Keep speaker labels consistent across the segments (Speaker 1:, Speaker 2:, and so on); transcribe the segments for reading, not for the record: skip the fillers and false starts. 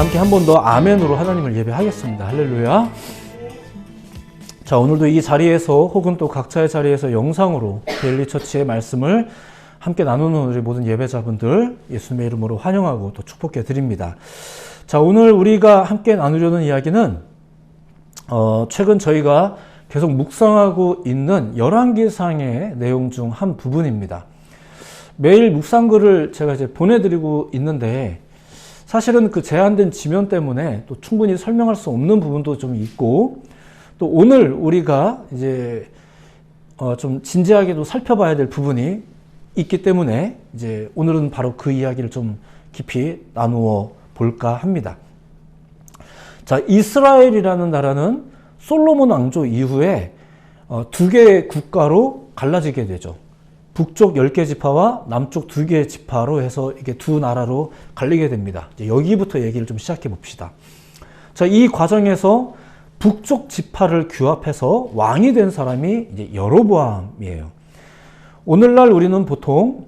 Speaker 1: 다 함께 한 번 더 아멘으로 하나님을 예배하겠습니다. 할렐루야. 자, 오늘도 이 자리에서 혹은 또 각자의 자리에서 영상으로 데일리처치의 말씀을 함께 나누는 우리 모든 예배자분들 예수님의 이름으로 환영하고 또 축복해 드립니다. 자, 오늘 우리가 함께 나누려는 이야기는 최근 저희가 계속 묵상하고 있는 열왕기상의 내용 중 한 부분입니다. 매일 묵상글을 제가 이제 보내드리고 있는데 사실은 그 제한된 지면 때문에 또 충분히 설명할 수 없는 부분도 좀 있고 또 오늘 우리가 이제 좀 진지하게도 살펴봐야 될 부분이 있기 때문에 이제 오늘은 바로 그 이야기를 좀 깊이 나누어 볼까 합니다. 자, 이스라엘이라는 나라는 솔로몬 왕조 이후에 두 개의 국가로 갈라지게 되죠. 북쪽 10개 지파와 남쪽 2개의 지파로 해서 이게 두 나라로 갈리게 됩니다. 이제 여기부터 얘기를 좀 시작해 봅시다. 자, 이 과정에서 북쪽 지파를 규합해서 왕이 된 사람이 이제 여로보암이에요. 오늘날 우리는 보통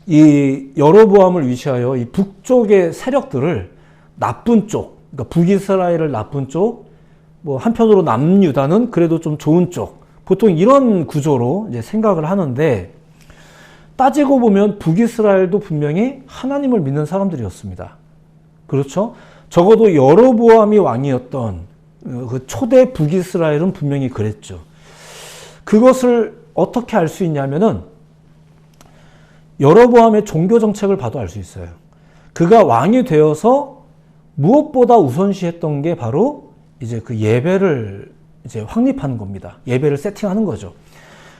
Speaker 1: 이 여로보암을 위시하여 이 북쪽의 세력들을 나쁜 쪽, 그러니까 북이스라엘을 나쁜 쪽, 뭐 한편으로 남유다는 그래도 좀 좋은 쪽, 보통 이런 구조로 이제 생각을 하는데 따지고 보면 북이스라엘도 분명히 하나님을 믿는 사람들이었습니다. 그렇죠? 적어도 여로보암이 왕이었던 그 초대 북이스라엘은 분명히 그랬죠. 그것을 어떻게 알 수 있냐면은 여로보암의 종교 정책을 봐도 알 수 있어요. 그가 왕이 되어서 무엇보다 우선시했던 게 바로 이제 그 예배를 이제 확립하는 겁니다. 예배를 세팅하는 거죠.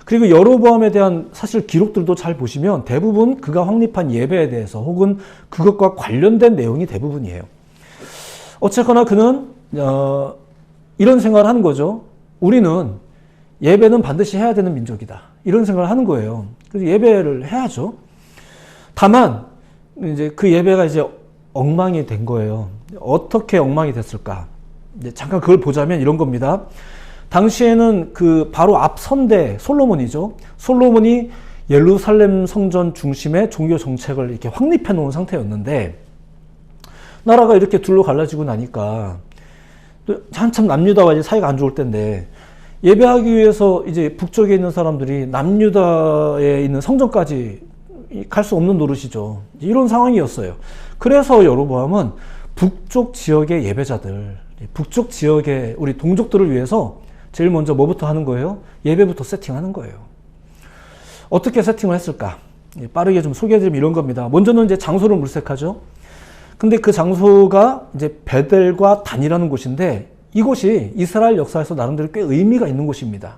Speaker 1: 그리고 여로보암에 대한 사실 기록들도 잘 보시면 대부분 그가 확립한 예배에 대해서 혹은 그것과 관련된 내용이 대부분이에요. 어쨌거나 그는 이런 생각을 하는 거죠. 우리는 예배는 반드시 해야 되는 민족이다. 이런 생각을 하는 거예요. 그래서 예배를 해야죠. 다만 이제 그 예배가 이제 엉망이 된 거예요. 어떻게 엉망이 됐을까? 이제 잠깐 그걸 보자면 이런 겁니다. 당시에는 그 바로 앞 선대 솔로몬이죠. 솔로몬이 예루살렘 성전 중심의 종교 정책을 이렇게 확립해 놓은 상태였는데 나라가 이렇게 둘로 갈라지고 나니까 한참 남유다와 이제 사이가 안 좋을 때인데 예배하기 위해서 이제 북쪽에 있는 사람들이 남유다에 있는 성전까지 갈 수 없는 노릇이죠. 이런 상황이었어요. 그래서 여로보암은 북쪽 지역의 예배자들, 북쪽 지역의 우리 동족들을 위해서 제일 먼저 뭐부터 하는 거예요? 예배부터 세팅하는 거예요. 어떻게 세팅을 했을까? 빠르게 좀 소개해드리면 이런 겁니다. 먼저는 이제 장소를 물색하죠. 근데 그 장소가 이제 베델과 단이라는 곳인데 이곳이 이스라엘 역사에서 나름대로 꽤 의미가 있는 곳입니다.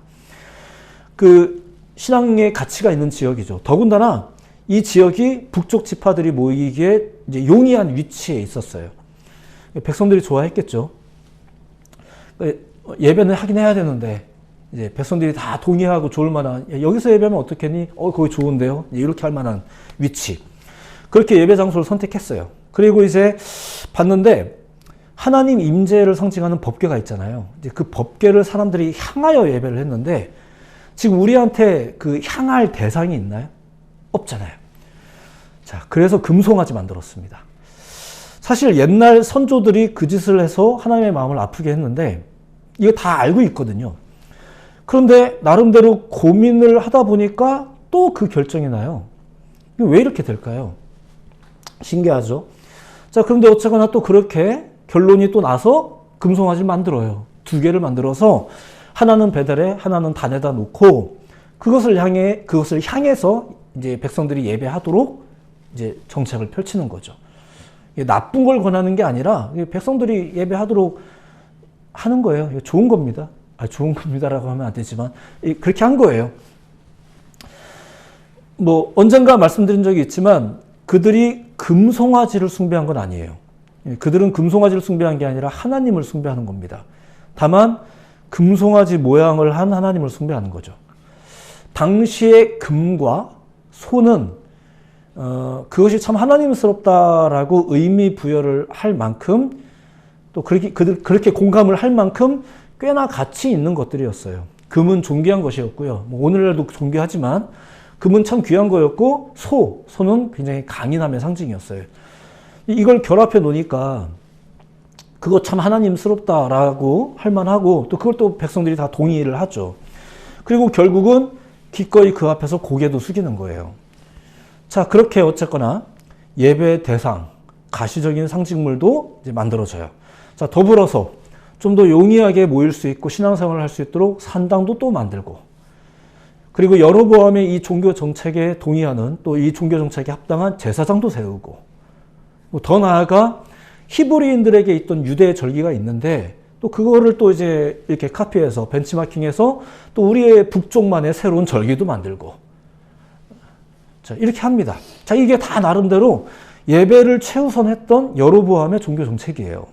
Speaker 1: 그 신앙의 가치가 있는 지역이죠. 더군다나 이 지역이 북쪽 지파들이 모이기에 이제 용이한 위치에 있었어요. 백성들이 좋아했겠죠. 예배는 하긴 해야 되는데 이제 백성들이 다 동의하고 좋을 만한 여기서 예배하면 어떻겠니? 거기 좋은데요. 이렇게 할 만한 위치. 그렇게 예배 장소를 선택했어요. 그리고 이제 봤는데 하나님 임재를 상징하는 법궤가 있잖아요. 이제 그 법궤를 사람들이 향하여 예배를 했는데 지금 우리한테 그 향할 대상이 있나요? 없잖아요. 자, 그래서 금송아지 만들었습니다. 사실 옛날 선조들이 그 짓을 해서 하나님의 마음을 아프게 했는데 이거 다 알고 있거든요. 그런데 나름대로 고민을 하다 보니까 또 그 결정이 나요. 왜 이렇게 될까요? 신기하죠? 자, 그런데 어쨌거나 또 그렇게 결론이 또 나서 금송아지를 만들어요. 2개를 만들어서 하나는 베델에 하나는 단에다 놓고 그것을 향해서 이제 백성들이 예배하도록 이제 정책을 펼치는 거죠. 나쁜 걸 권하는 게 아니라 백성들이 예배하도록 하는 거예요. 이거 좋은 겁니다. 좋은 겁니다라고 하면 안 되지만 그렇게 한 거예요. 뭐 언젠가 말씀드린 적이 있지만 그들이 금송아지를 숭배한 건 아니에요. 그들은 금송아지를 숭배한 게 아니라 하나님을 숭배하는 겁니다. 다만 금송아지 모양을 한 하나님을 숭배하는 거죠. 당시의 금과 소는 그것이 참 하나님스럽다라고 의미 부여를 할 만큼 또 그렇게 공감을 할 만큼 꽤나 가치 있는 것들이었어요. 금은 존귀한 것이었고요. 뭐 오늘날도 존귀하지만 금은 참 귀한 거였고 소는 굉장히 강인함의 상징이었어요. 이걸 결합해 놓으니까 그거 참 하나님스럽다라고 할 만하고 또 그걸 또 백성들이 다 동의를 하죠. 그리고 결국은 기꺼이 그 앞에서 고개도 숙이는 거예요. 자, 그렇게 어쨌거나 예배의 대상, 가시적인 상징물도 이제 만들어져요. 자, 더불어서 좀 더 용이하게 모일 수 있고 신앙생활을 할 수 있도록 산당도 또 만들고, 그리고 여로보암의 이 종교 정책에 동의하는 또 이 종교 정책에 합당한 제사장도 세우고, 더 나아가 히브리인들에게 있던 유대 절기가 있는데 또 그거를 또 이제 이렇게 카피해서 벤치마킹해서 또 우리의 북쪽만의 새로운 절기도 만들고, 자, 이렇게 합니다. 자, 이게 다 나름대로 예배를 최우선했던 여로보암의 종교 정책이에요.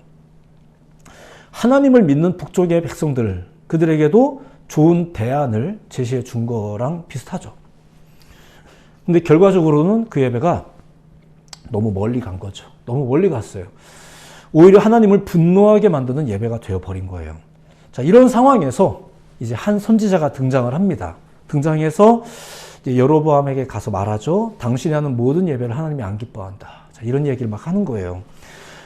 Speaker 1: 하나님을 믿는 북쪽의 백성들, 그들에게도 좋은 대안을 제시해 준 거랑 비슷하죠. 근데 결과적으로는 그 예배가 너무 멀리 간 거죠. 너무 멀리 갔어요. 오히려 하나님을 분노하게 만드는 예배가 되어버린 거예요. 자, 이런 상황에서 이제 한 선지자가 등장을 합니다. 등장해서 이제 여로보암에게 가서 말하죠. 당신이 하는 모든 예배를 하나님이 안 기뻐한다. 자, 이런 얘기를 막 하는 거예요.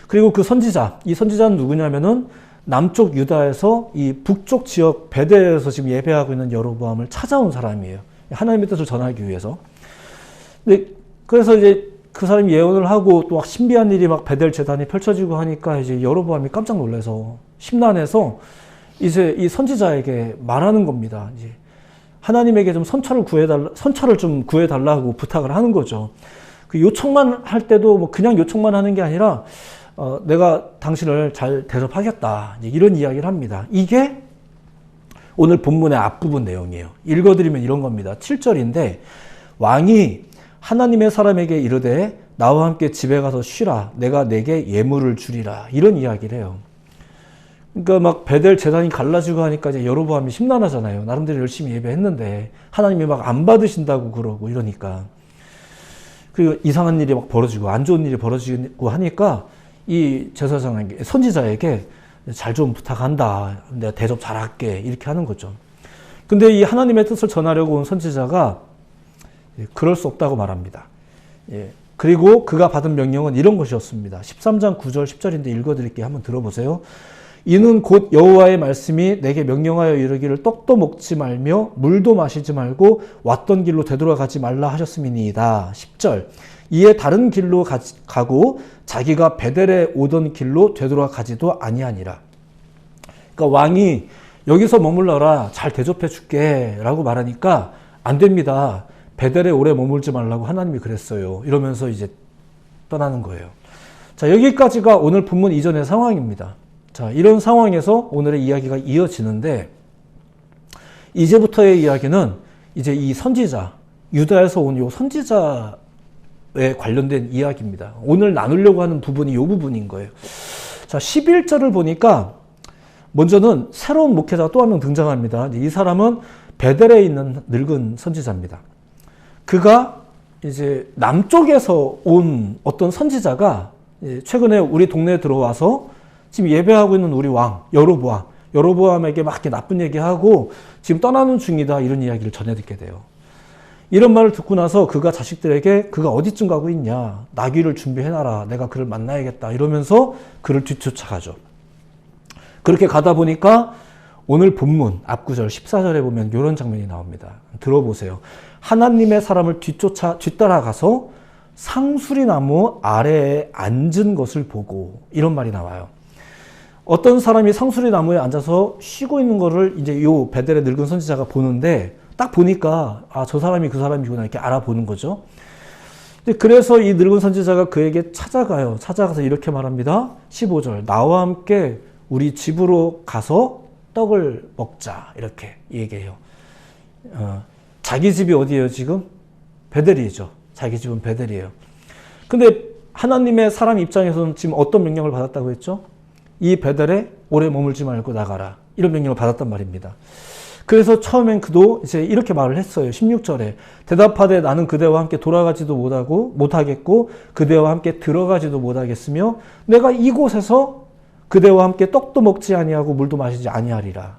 Speaker 1: 그리고 그 선지자, 이 선지자는 누구냐면은 남쪽 유다에서 이 북쪽 지역 베델에서 지금 예배하고 있는 여로보암을 찾아온 사람이에요. 하나님의 뜻을 전하기 위해서. 근데 그래서 이제 그 사람이 예언을 하고 또 막 신비한 일이 막 베델 제단이 펼쳐지고 하니까 이제 여로보암이 깜짝 놀라서 심란해서 이제 이 선지자에게 말하는 겁니다. 이제 하나님에게 좀 선처를 좀 구해달라고 부탁을 하는 거죠. 그 요청만 할 때도 뭐 그냥 요청만 하는 게 아니라 내가 당신을 잘 대접하겠다. 이런 이야기를 합니다. 이게 오늘 본문의 앞부분 내용이에요. 읽어드리면 이런 겁니다. 7절인데 왕이 하나님의 사람에게 이르되 나와 함께 집에 가서 쉬라. 내가 내게 예물을 주리라. 이런 이야기를 해요. 그러니까 막 베델 제단이 갈라지고 하니까 이제 여로보암이 심란하잖아요. 나름대로 열심히 예배했는데 하나님이 막 안 받으신다고 그러고 이러니까. 그리고 이상한 일이 막 벌어지고 안 좋은 일이 벌어지고 하니까 이 제사장에게, 선지자에게 잘 좀 부탁한다. 내가 대접 잘할게. 이렇게 하는 거죠. 근데 이 하나님의 뜻을 전하려고 온 선지자가 그럴 수 없다고 말합니다. 예. 그리고 그가 받은 명령은 이런 것이었습니다. 13장 9절 10절인데 읽어드릴게요. 한번 들어보세요. 이는 곧 여호와의 말씀이 내게 명령하여 이르기를 떡도 먹지 말며 물도 마시지 말고 왔던 길로 되돌아가지 말라 하셨음이니이다. 10절. 이에 다른 길로 가고 자기가 베델에 오던 길로 되돌아가지도 아니하니라. 그러니까 왕이 여기서 머물러라. 잘 대접해 줄게 라고 말하니까 안 됩니다. 베델에 오래 머물지 말라고 하나님이 그랬어요. 이러면서 이제 떠나는 거예요. 자, 여기까지가 오늘 본문 이전의 상황입니다. 자, 이런 상황에서 오늘의 이야기가 이어지는데, 이제부터의 이야기는 이제 이 선지자, 유다에서 온 이 선지자에 관련된 이야기입니다. 오늘 나누려고 하는 부분이 이 부분인 거예요. 자, 11절을 보니까 먼저는 새로운 목회자가 또 한 명 등장합니다. 이 사람은 베델에 있는 늙은 선지자입니다. 그가 이제 남쪽에서 온 어떤 선지자가 최근에 우리 동네에 들어와서 지금 예배하고 있는 우리 왕 여로보암에게 막 이렇게 나쁜 얘기하고 지금 떠나는 중이다, 이런 이야기를 전해 듣게 돼요. 이런 말을 듣고 나서 그가 자식들에게 그가 어디쯤 가고 있냐, 나귀를 준비해놔라, 내가 그를 만나야겠다, 이러면서 그를 뒤쫓아가죠. 그렇게 가다 보니까 오늘 본문 앞구절 14절에 보면 이런 장면이 나옵니다. 들어보세요. 하나님의 사람을 뒤따라가서 상수리나무 아래에 앉은 것을 보고, 이런 말이 나와요. 어떤 사람이 상수리나무에 앉아서 쉬고 있는 거를 이제 요 베델의 늙은 선지자가 보는데, 딱 보니까 아, 저 사람이 그 사람이구나 이렇게 알아보는 거죠. 그래서 이 늙은 선지자가 그에게 찾아가요. 찾아가서 이렇게 말합니다. 15절. 나와 함께 우리 집으로 가서 떡을 먹자, 이렇게 얘기해요. 자기 집이 어디예요 지금? 베델이죠. 자기 집은 베델이에요. 근데 하나님의 사람 입장에서는 지금 어떤 명령을 받았다고 했죠? 이 베델에 오래 머물지 말고 나가라, 이런 명령을 받았단 말입니다. 그래서 처음엔 그도 이제 이렇게 말을 했어요. 16절에 대답하되 나는 그대와 함께 돌아가지도 못하겠고 그대와 함께 들어가지도 못하겠으며 내가 이곳에서 그대와 함께 떡도 먹지 아니하고 물도 마시지 아니하리라.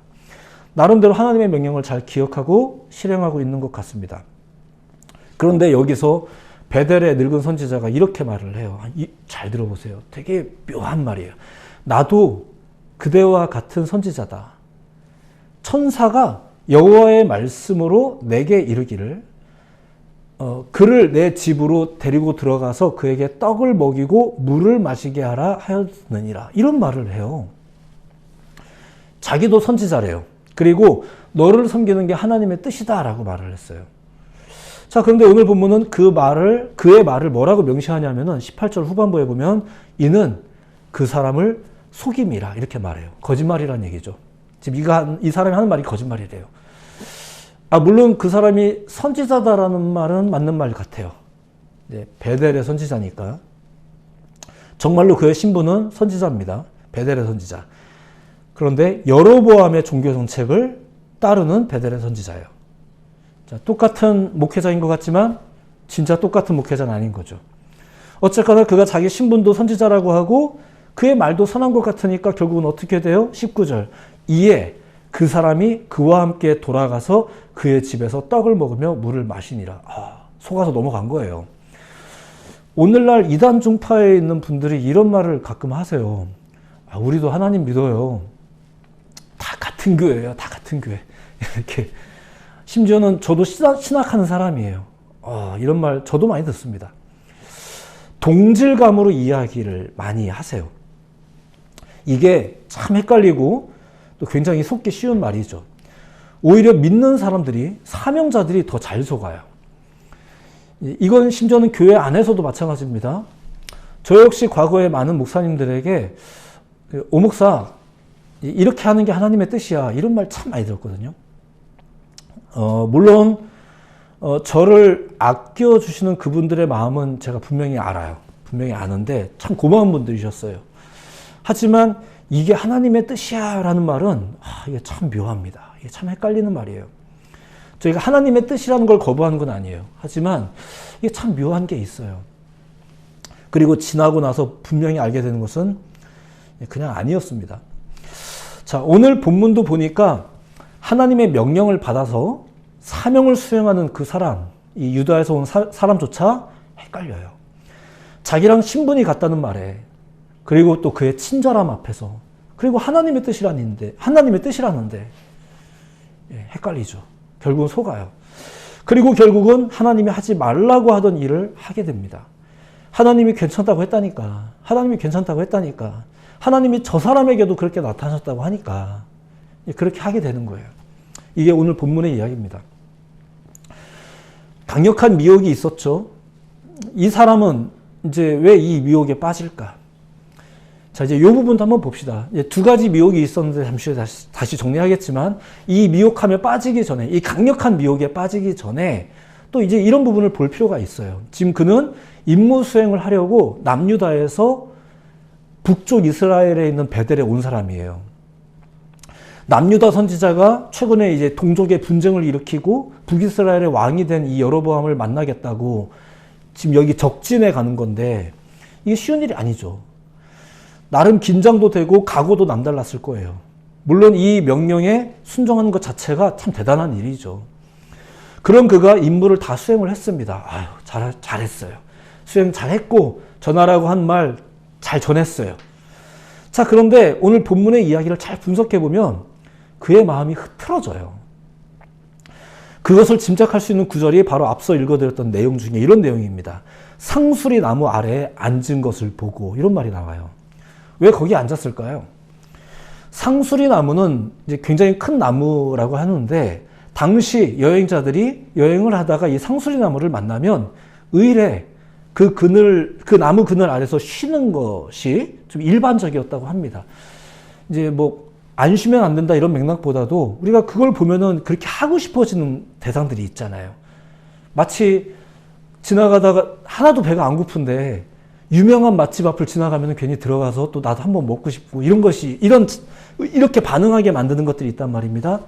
Speaker 1: 나름대로 하나님의 명령을 잘 기억하고 실행하고 있는 것 같습니다. 그런데 여기서 베델의 늙은 선지자가 이렇게 말을 해요. 잘 들어보세요. 되게 묘한 말이에요. 나도 그대와 같은 선지자다. 천사가 여호와의 말씀으로 내게 이르기를 그를 내 집으로 데리고 들어가서 그에게 떡을 먹이고 물을 마시게 하라 하였느니라. 이런 말을 해요. 자기도 선지자래요. 그리고 너를 섬기는 게 하나님의 뜻이다 라고 말을 했어요. 자, 그런데 오늘 본문은 그의 말을 뭐라고 명시하냐면은 18절 후반부에 보면 이는 그 사람을 속임이라 이렇게 말해요. 거짓말이란 얘기죠. 지금 이 사람이 하는 말이 거짓말이래요. 물론 그 사람이 선지자다라는 말은 맞는 말 같아요. 베델의 선지자니까. 정말로 그의 신분은 선지자입니다. 베델의 선지자. 그런데 여로보암의 종교 정책을 따르는 베델의 선지자예요. 자, 똑같은 목회자인 것 같지만 진짜 똑같은 목회자는 아닌 거죠. 어쨌거나 그가 자기 신분도 선지자라고 하고 그의 말도 선한 것 같으니까 결국은 어떻게 돼요? 19절. 이에 그 사람이 그와 함께 돌아가서 그의 집에서 떡을 먹으며 물을 마시니라. 속아서 넘어간 거예요. 오늘날 이단 종파에 있는 분들이 이런 말을 가끔 하세요. 우리도 하나님 믿어요. 다 같은 교회예요. 다 같은 교회. 이렇게. 심지어는 저도 신학하는 사람이에요. 이런 말 저도 많이 듣습니다. 동질감으로 이야기를 많이 하세요. 이게 참 헷갈리고 또 굉장히 속기 쉬운 말이죠. 오히려 믿는 사람들이, 사명자들이 더 잘 속아요. 이건 심지어는 교회 안에서도 마찬가지입니다. 저 역시 과거에 많은 목사님들에게 오 목사 이렇게 하는 게 하나님의 뜻이야 이런 말 참 많이 들었거든요. 물론 저를 아껴주시는 그분들의 마음은 제가 분명히 알아요. 분명히 아는데 참 고마운 분들이셨어요. 하지만 이게 하나님의 뜻이야 라는 말은 이게 참 묘합니다. 이게 참 헷갈리는 말이에요. 저희가 하나님의 뜻이라는 걸 거부하는 건 아니에요. 하지만 이게 참 묘한 게 있어요. 그리고 지나고 나서 분명히 알게 되는 것은 그냥 아니었습니다. 자, 오늘 본문도 보니까 하나님의 명령을 받아서 사명을 수행하는 그 사람, 이 유다에서 온 사람조차 헷갈려요. 자기랑 신분이 같다는 말에, 그리고 또 그의 친절함 앞에서, 그리고 하나님의 뜻이라는데 헷갈리죠. 결국은 속아요. 그리고 결국은 하나님이 하지 말라고 하던 일을 하게 됩니다. 하나님이 괜찮다고 했다니까. 하나님이 저 사람에게도 그렇게 나타나셨다고 하니까 그렇게 하게 되는 거예요. 이게 오늘 본문의 이야기입니다. 강력한 미혹이 있었죠. 이 사람은 이제 왜 이 미혹에 빠질까? 자, 이제 이 부분도 한번 봅시다. 두 가지 미혹이 있었는데 잠시 후에 다시 정리하겠지만 이 미혹함에 빠지기 전에, 이 강력한 미혹에 빠지기 전에 또 이제 이런 부분을 볼 필요가 있어요. 지금 그는 임무 수행을 하려고 남유다에서 북쪽 이스라엘에 있는 베델에 온 사람이에요. 남유다 선지자가 최근에 이제 동족의 분쟁을 일으키고 북이스라엘의 왕이 된 이 여로보암을 만나겠다고 지금 여기 적진에 가는 건데 이게 쉬운 일이 아니죠. 나름 긴장도 되고 각오도 남달랐을 거예요. 물론 이 명령에 순종하는 것 자체가 참 대단한 일이죠. 그런 그가 임무를 다 수행을 했습니다. 잘했어요. 수행 잘했고 전하라고 한 말 잘 전했어요. 자, 그런데 오늘 본문의 이야기를 잘 분석해보면 그의 마음이 흐트러져요. 그것을 짐작할 수 있는 구절이 바로 앞서 읽어드렸던 내용 중에 이런 내용입니다. 상수리 나무 아래에 앉은 것을 보고 이런 말이 나와요. 왜 거기 앉았을까요? 상수리 나무는 이제 굉장히 큰 나무라고 하는데 당시 여행자들이 여행을 하다가 이 상수리 나무를 만나면 의례 그 나무 그늘 아래서 쉬는 것이 좀 일반적이었다고 합니다. 이제 안 쉬면 안 된다 이런 맥락보다도 우리가 그걸 보면은 그렇게 하고 싶어지는 대상들이 있잖아요. 마치 지나가다가 하나도 배가 안 고픈데 유명한 맛집 앞을 지나가면 괜히 들어가서 또 나도 한번 먹고 싶고 이렇게 반응하게 만드는 것들이 있단 말입니다.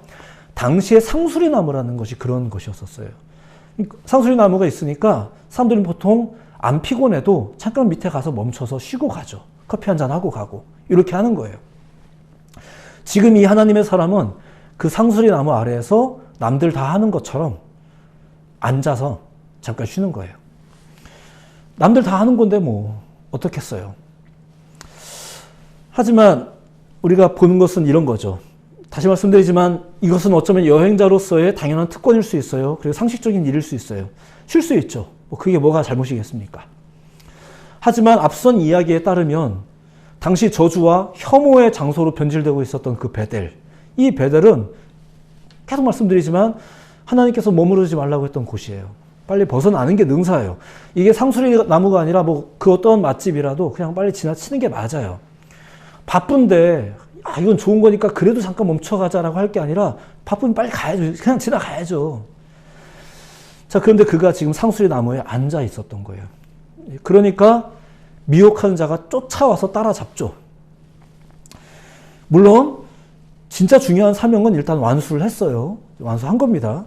Speaker 1: 당시에 상수리나무라는 것이 그런 것이었었어요. 상수리나무가 있으니까 사람들은 보통 안 피곤해도 잠깐 밑에 가서 멈춰서 쉬고 가죠. 커피 한잔 하고 가고 이렇게 하는 거예요. 지금 이 하나님의 사람은 그 상수리나무 아래에서 남들 다 하는 것처럼 앉아서 잠깐 쉬는 거예요. 남들 다 하는 건데 어떻겠어요. 하지만 우리가 보는 것은 이런 거죠. 다시 말씀드리지만 이것은 어쩌면 여행자로서의 당연한 특권일 수 있어요. 그리고 상식적인 일일 수 있어요. 쉴 수 있죠. 그게 뭐가 잘못이겠습니까? 하지만 앞선 이야기에 따르면 당시 저주와 혐오의 장소로 변질되고 있었던 그 베델, 이 베델은 계속 말씀드리지만 하나님께서 머무르지 말라고 했던 곳이에요. 빨리 벗어나는 게 능사예요. 이게 상수리 나무가 아니라 뭐 그 어떤 맛집이라도 그냥 빨리 지나치는 게 맞아요. 바쁜데 이건 좋은 거니까 그래도 잠깐 멈춰가자라고 할 게 아니라 바쁘면 빨리 가야죠. 그냥 지나가야죠. 자, 그런데 그가 지금 상수리 나무에 앉아 있었던 거예요. 그러니까 미혹하는 자가 쫓아와서 따라잡죠. 물론 진짜 중요한 사명은 일단 완수를 했어요. 완수한 겁니다.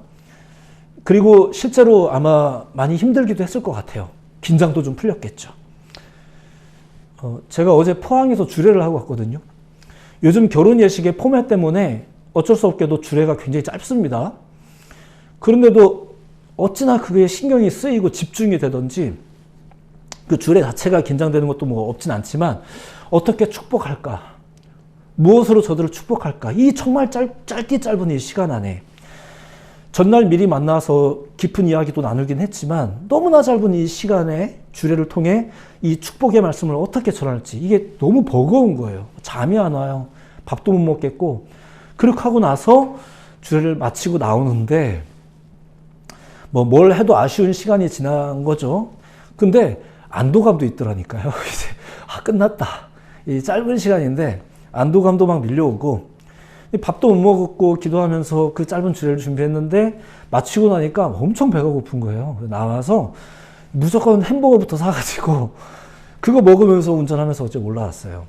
Speaker 1: 그리고 실제로 아마 많이 힘들기도 했을 것 같아요. 긴장도 좀 풀렸겠죠. 제가 어제 포항에서 주례를 하고 왔거든요. 요즘 결혼 예식의 포맷 때문에 어쩔 수 없게도 주례가 굉장히 짧습니다. 그런데도 어찌나 그게 신경이 쓰이고 집중이 되던지 그 주례 자체가 긴장되는 것도 뭐 없진 않지만 어떻게 축복할까? 무엇으로 저들을 축복할까? 이 정말 짧디 짧은 이 시간 안에 전날 미리 만나서 깊은 이야기도 나누긴 했지만 너무나 짧은 이 시간에 주례를 통해 이 축복의 말씀을 어떻게 전할지 이게 너무 버거운 거예요. 잠이 안 와요. 밥도 못 먹겠고 그렇게 하고 나서 주례를 마치고 나오는데 뭐 뭘 해도 아쉬운 시간이 지난 거죠. 근데 안도감도 있더라니까요. 이제 끝났다. 이 짧은 시간인데 안도감도 막 밀려오고 밥도 못 먹었고 기도하면서 그 짧은 주례를 준비했는데 마치고 나니까 엄청 배가 고픈 거예요. 나와서 무조건 햄버거부터 사가지고 그거 먹으면서 운전하면서 어째 올라왔어요.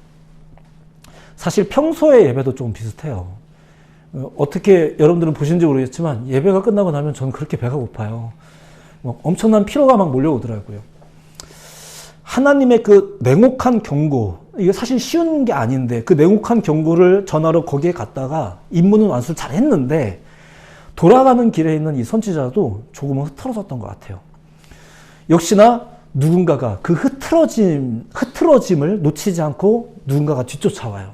Speaker 1: 사실 평소의 예배도 좀 비슷해요. 어떻게 여러분들은 보신지 모르겠지만 예배가 끝나고 나면 저는 그렇게 배가 고파요. 엄청난 피로가 막 몰려오더라고요. 하나님의 그 냉혹한 경고, 이게 사실 쉬운 게 아닌데 그 냉혹한 경고를 전하러 거기에 갔다가 임무는 완수를 잘 했는데 돌아가는 길에 있는 이 선지자도 조금은 흐트러졌던 것 같아요. 역시나 누군가가 그 흐트러짐을 놓치지 않고 누군가가 뒤쫓아와요.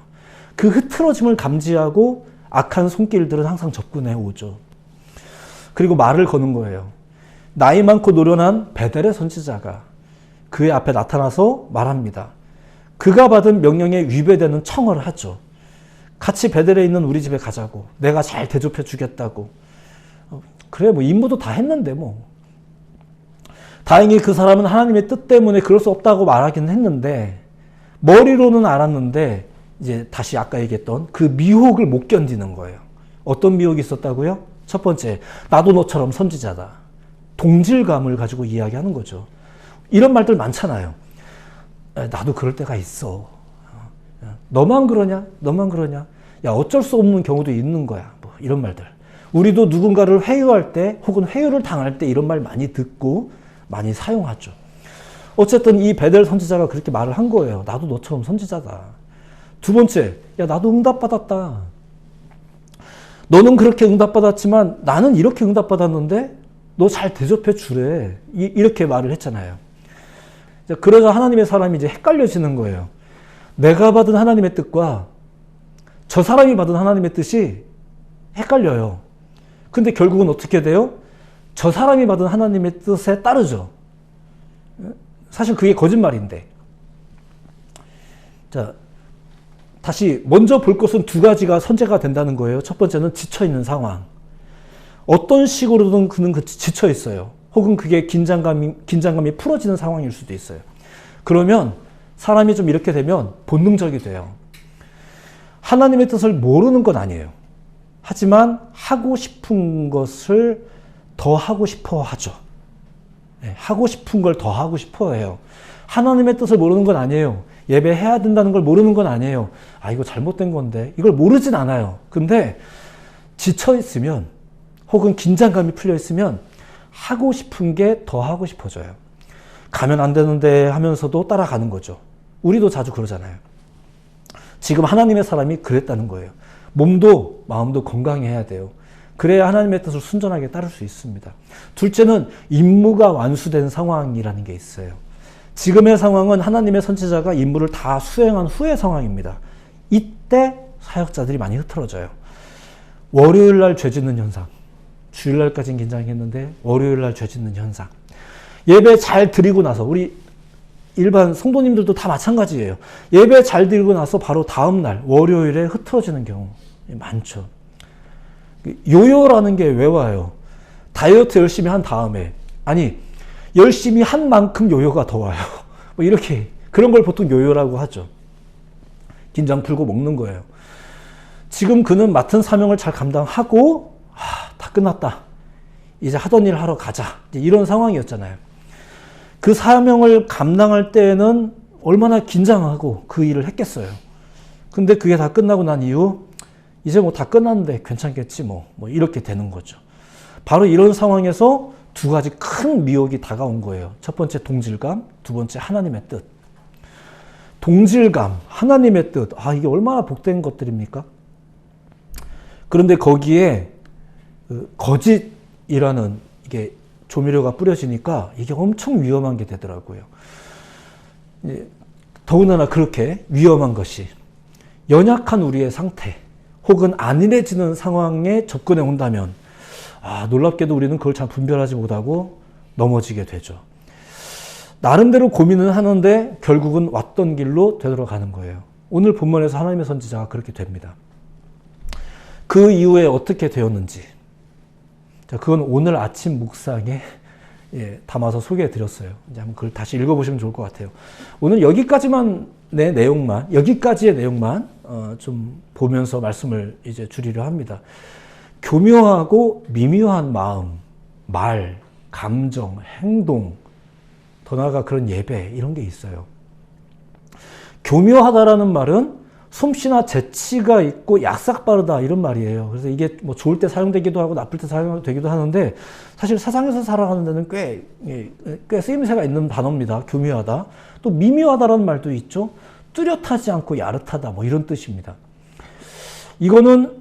Speaker 1: 그 흐트러짐을 감지하고 악한 손길들은 항상 접근해 오죠. 그리고 말을 거는 거예요. 나이 많고 노련한 베델의 선지자가 그의 앞에 나타나서 말합니다. 그가 받은 명령에 위배되는 청어를 하죠. 같이 베델에 있는 우리 집에 가자고. 내가 잘 대접해 주겠다고. 그래 뭐 임무도 다 했는데 뭐. 다행히 그 사람은 하나님의 뜻 때문에 그럴 수 없다고 말하기는 했는데 머리로는 알았는데 이제 다시 아까 얘기했던 그 미혹을 못 견디는 거예요. 어떤 미혹이 있었다고요? 첫 번째, 나도 너처럼 선지자다. 동질감을 가지고 이야기하는 거죠. 이런 말들 많잖아요. 나도 그럴 때가 있어. 너만 그러냐? 너만 그러냐? 야, 어쩔 수 없는 경우도 있는 거야. 뭐 이런 말들. 우리도 누군가를 회유할 때 혹은 회유를 당할 때 이런 말 많이 듣고 많이 사용하죠. 어쨌든 이 베델 선지자가 그렇게 말을 한 거예요. 나도 너처럼 선지자다. 두 번째, 야, 나도 응답받았다. 너는 그렇게 응답받았지만 나는 이렇게 응답받았는데 너 잘 대접해 주래. 이렇게 말을 했잖아요. 그러자 하나님의 사람이 이제 헷갈려지는 거예요. 내가 받은 하나님의 뜻과 저 사람이 받은 하나님의 뜻이 헷갈려요. 근데 결국은 어떻게 돼요? 저 사람이 받은 하나님의 뜻에 따르죠. 사실 그게 거짓말인데. 자, 다시 먼저 볼 것은 두 가지가 선제가 된다는 거예요. 첫 번째는 지쳐있는 상황. 어떤 식으로든 그는 지쳐있어요. 혹은 그게 긴장감이 풀어지는 상황일 수도 있어요. 그러면 사람이 좀 이렇게 되면 본능적이 돼요. 하나님의 뜻을 모르는 건 아니에요. 하지만 하고 싶은 것을 더 하고 싶어 하죠. 네, 하고 싶은 걸 더 하고 싶어 해요. 하나님의 뜻을 모르는 건 아니에요. 예배해야 된다는 걸 모르는 건 아니에요. 이거 잘못된 건데. 이걸 모르진 않아요. 근데 지쳐있으면 혹은 긴장감이 풀려있으면 하고 싶은 게 더 하고 싶어져요. 가면 안 되는데 하면서도 따라가는 거죠. 우리도 자주 그러잖아요. 지금 하나님의 사람이 그랬다는 거예요. 몸도 마음도 건강해야 돼요. 그래야 하나님의 뜻을 순전하게 따를 수 있습니다. 둘째는 임무가 완수된 상황이라는 게 있어요. 지금의 상황은 하나님의 선지자가 임무를 다 수행한 후의 상황입니다. 이때 사역자들이 많이 흐트러져요. 월요일 날 죄 짓는 현상. 주일 날까지는 긴장했는데 월요일 날 죄 짓는 현상. 예배 잘 드리고 나서 우리 일반 성도님들도 다 마찬가지예요. 예배 잘 드리고 나서 바로 다음 날 월요일에 흐트러지는 경우 많죠. 요요라는 게 왜 와요? 다이어트 열심히 한 다음에 아니 열심히 한 만큼 요요가 더 와요. 뭐 이렇게 그런 걸 보통 요요라고 하죠. 긴장 풀고 먹는 거예요. 지금 그는 맡은 사명을 잘 감당하고 다 끝났다. 이제 하던 일 하러 가자. 이제 이런 상황이었잖아요. 그 사명을 감당할 때에는 얼마나 긴장하고 그 일을 했겠어요. 근데 그게 다 끝나고 난 이후 이제 뭐 다 끝났는데 괜찮겠지 뭐 이렇게 되는 거죠. 바로 이런 상황에서 두 가지 큰 미혹이 다가온 거예요. 첫 번째 동질감, 두 번째 하나님의 뜻. 동질감, 하나님의 뜻. 이게 얼마나 복된 것들입니까? 그런데 거기에 거짓이라는 이게 조미료가 뿌려지니까 이게 엄청 위험한 게 되더라고요. 더군다나 그렇게 위험한 것이 연약한 우리의 상태 혹은 안일해지는 상황에 접근해 온다면 놀랍게도 우리는 그걸 잘 분별하지 못하고 넘어지게 되죠. 나름대로 고민은 하는데 결국은 왔던 길로 되돌아가는 거예요. 오늘 본문에서 하나님의 선지자가 그렇게 됩니다. 그 이후에 어떻게 되었는지 그건 오늘 아침 묵상에 담아서 소개해 드렸어요. 이제 한번 그걸 다시 읽어보시면 좋을 것 같아요. 오늘 여기까지의 내용만 좀 보면서 말씀을 이제 줄이려 합니다. 교묘하고 미묘한 마음, 말, 감정, 행동, 더 나아가 그런 예배 이런 게 있어요. 교묘하다라는 말은 솜씨나 재치가 있고 약삭빠르다 이런 말이에요. 그래서 이게 뭐 좋을 때 사용되기도 하고 나쁠 때 사용되기도 하는데 사실 세상에서 살아가는 데는 꽤 쓰임새가 있는 단어입니다. 교묘하다. 또 미묘하다라는 말도 있죠. 뚜렷하지 않고 야릇하다 뭐 이런 뜻입니다. 이거는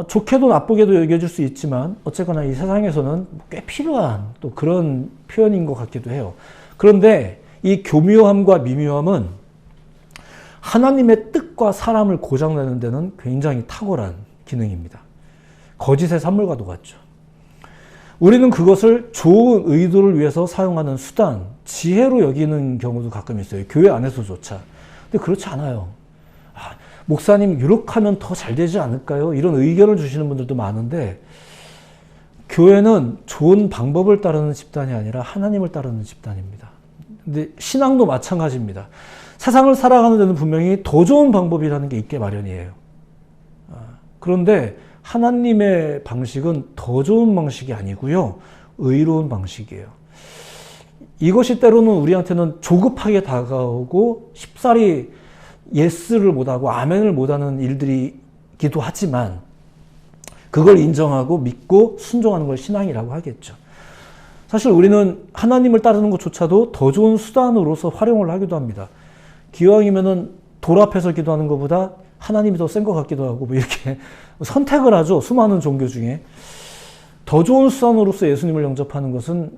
Speaker 1: 좋게도 나쁘게도 여겨질 수 있지만 어쨌거나 이 세상에서는 꽤 필요한 또 그런 표현인 것 같기도 해요. 그런데 이 교묘함과 미묘함은 하나님의 뜻과 사람을 고장내는 데는 굉장히 탁월한 기능입니다. 거짓의 산물과도 같죠. 우리는 그것을 좋은 의도를 위해서 사용하는 수단, 지혜로 여기는 경우도 가끔 있어요. 교회 안에서조차. 근데 그렇지 않아요. 목사님 이렇게 하면 더 잘 되지 않을까요? 이런 의견을 주시는 분들도 많은데 교회는 좋은 방법을 따르는 집단이 아니라 하나님을 따르는 집단입니다. 근데 신앙도 마찬가지입니다. 세상을 살아가는 데는 분명히 더 좋은 방법이라는 게 있게 마련이에요. 그런데 하나님의 방식은 더 좋은 방식이 아니고요. 의로운 방식이에요. 이것이 때로는 우리한테는 조급하게 다가오고 쉽사리 예스를 못하고 아멘을 못하는 일들이기도 하지만 그걸 인정하고 믿고 순종하는 걸 신앙이라고 하겠죠. 사실 우리는 하나님을 따르는 것조차도 더 좋은 수단으로서 활용을 하기도 합니다. 기왕이면은 돌 앞에서 기도하는 것보다 하나님이 더 센 것 같기도 하고 뭐 이렇게 선택을 하죠. 수많은 종교 중에. 더 좋은 수단으로서 예수님을 영접하는 것은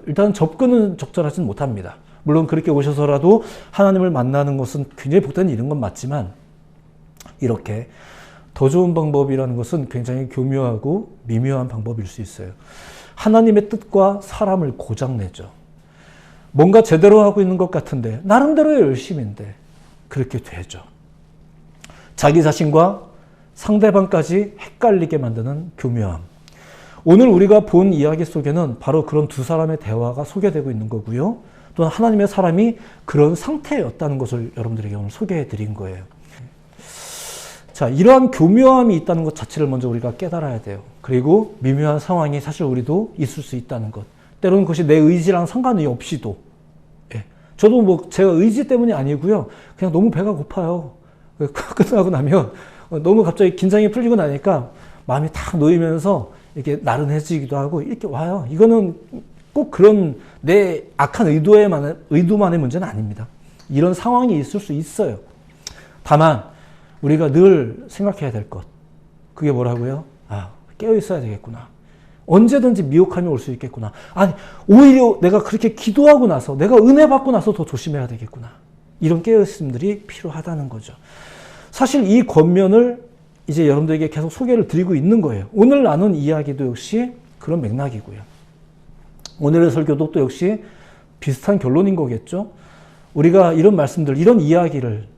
Speaker 1: 일단 접근은 적절하진 못합니다. 물론 그렇게 오셔서라도 하나님을 만나는 것은 굉장히 복된 일인 건 맞지만 이렇게 더 좋은 방법이라는 것은 굉장히 교묘하고 미묘한 방법일 수 있어요. 하나님의 뜻과 사람을 고장내죠. 뭔가 제대로 하고 있는 것 같은데 나름대로의 열심인데 그렇게 되죠. 자기 자신과 상대방까지 헷갈리게 만드는 교묘함. 오늘 우리가 본 이야기 속에는 바로 그런 두 사람의 대화가 소개되고 있는 거고요. 또한 하나님의 사람이 그런 상태였다는 것을 여러분들에게 오늘 소개해 드린 거예요. 자, 이러한 교묘함이 있다는 것 자체를 먼저 우리가 깨달아야 돼요. 그리고 미묘한 상황이 사실 우리도 있을 수 있다는 것. 때로는 그것이 내 의지랑 상관이 없이도. 저도 뭐 제가 의지 때문이 아니고요. 그냥 너무 배가 고파요. 끝나고 나면 너무 갑자기 긴장이 풀리고 나니까 마음이 탁 놓이면서 이렇게 나른해지기도 하고 이렇게 와요. 이거는 꼭 그런 내 악한 의도만의 문제는 아닙니다. 이런 상황이 있을 수 있어요. 다만 우리가 늘 생각해야 될 것. 그게 뭐라고요? 깨어 있어야 되겠구나. 언제든지 미혹함이 올 수 있겠구나. 아니, 오히려 내가 그렇게 기도하고 나서, 내가 은혜 받고 나서 더 조심해야 되겠구나. 이런 깨어있음들이 필요하다는 거죠. 사실 이 권면을 이제 여러분들에게 계속 소개를 드리고 있는 거예요. 오늘 나눈 이야기도 역시 그런 맥락이고요. 오늘의 설교도 또 역시 비슷한 결론인 거겠죠. 우리가 이런 말씀들, 이런 이야기를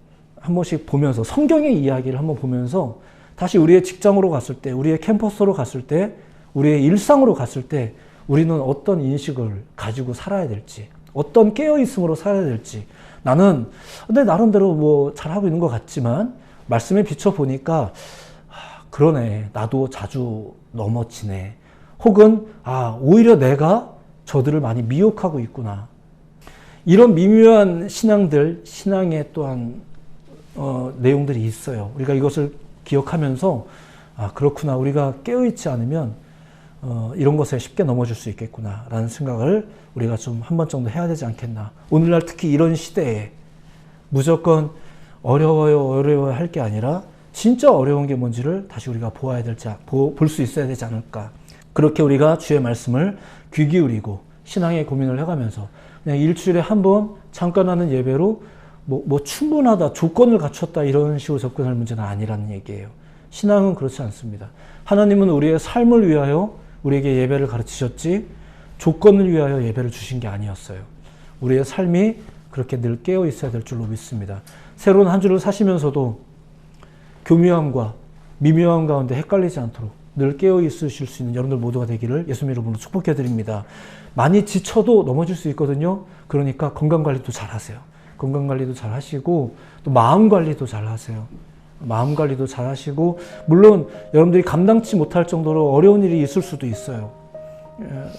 Speaker 1: 한 번씩 보면서, 성경의 이야기를 한번 보면서 다시 우리의 직장으로 갔을 때, 우리의 캠퍼스로 갔을 때, 우리의 일상으로 갔을 때 우리는 어떤 인식을 가지고 살아야 될지, 어떤 깨어있음으로 살아야 될지. 나는 내 나름대로 뭐 잘하고 있는 것 같지만 말씀에 비춰보니까 그러네, 나도 자주 넘어지네. 혹은 오히려 내가 저들을 많이 미혹하고 있구나. 이런 미묘한 신앙들, 신앙의 또한 내용들이 있어요. 우리가 이것을 기억하면서 그렇구나, 우리가 깨어있지 않으면 이런 것에 쉽게 넘어질 수 있겠구나 라는 생각을 우리가 좀 한 번 정도 해야 되지 않겠나. 오늘날 특히 이런 시대에 무조건 어려워요 할 게 아니라 진짜 어려운 게 뭔지를 다시 우리가 보아야 될지, 볼 수 있어야 되지 않을까. 그렇게 우리가 주의 말씀을 귀 기울이고 신앙의 고민을 해가면서 그냥 일주일에 한 번 잠깐 하는 예배로 뭐 충분하다, 조건을 갖췄다 이런 식으로 접근할 문제는 아니라는 얘기예요. 신앙은 그렇지 않습니다. 하나님은 우리의 삶을 위하여 우리에게 예배를 가르치셨지 조건을 위하여 예배를 주신 게 아니었어요. 우리의 삶이 그렇게 늘 깨어 있어야 될 줄로 믿습니다. 새로운 한 주를 사시면서도 교묘함과 미묘함 가운데 헷갈리지 않도록 늘 깨어 있으실 수 있는 여러분들 모두가 되기를 예수님 이름으로 축복해 드립니다. 많이 지쳐도 넘어질 수 있거든요. 그러니까 건강관리도 잘 하세요. 건강관리도 잘 하시고 또 마음관리도 잘 하세요. 마음관리도 잘 하시고, 물론 여러분들이 감당치 못할 정도로 어려운 일이 있을 수도 있어요.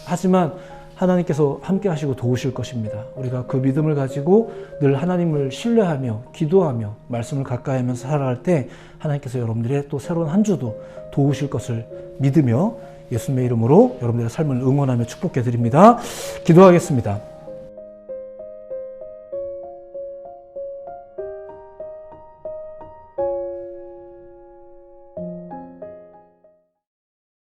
Speaker 1: 하지만 하나님께서 함께 하시고 도우실 것입니다. 우리가 그 믿음을 가지고 늘 하나님을 신뢰하며 기도하며 말씀을 가까이 하면서 살아갈 때 하나님께서 여러분들의 또 새로운 한 주도 도우실 것을 믿으며 예수님의 이름으로 여러분들의 삶을 응원하며 축복해 드립니다. 기도하겠습니다.